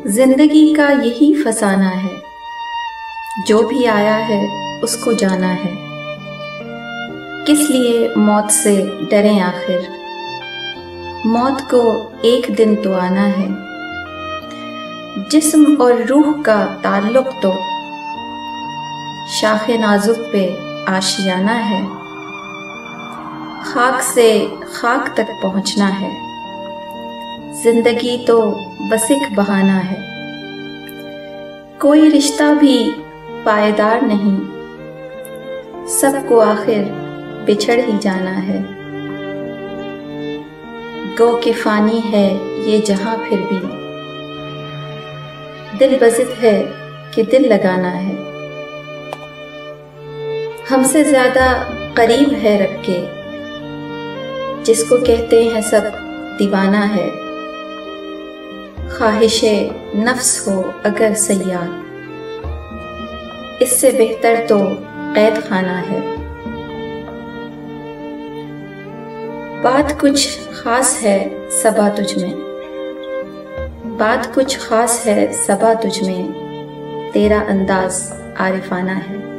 जिंदगी का यही फसाना है, जो भी आया है उसको जाना है। किस लिए मौत से डरें आखिर, मौत को एक दिन तो आना है। जिस्म और रूह का ताल्लुक तो शाखे नाजुक पे आशियाना है। खाक से खाक तक पहुंचना है, जिंदगी तो बस एक बहाना है। कोई रिश्ता भी पायदार नहीं, सबको आखिर बिछड़ ही जाना है। गो के फानी है ये जहां, फिर भी दिल बज़िद है कि दिल लगाना है। हमसे ज्यादा करीब है रब के, जिसको कहते हैं सब दीवाना है। ख्वाहिशे नफ्स हो अगर सयाद, इससे बेहतर तो कैद खाना है। बात कुछ खास है सबा तुझ में, बात कुछ खास है सबा तुझ में, तेरा अंदाज आरिफाना है।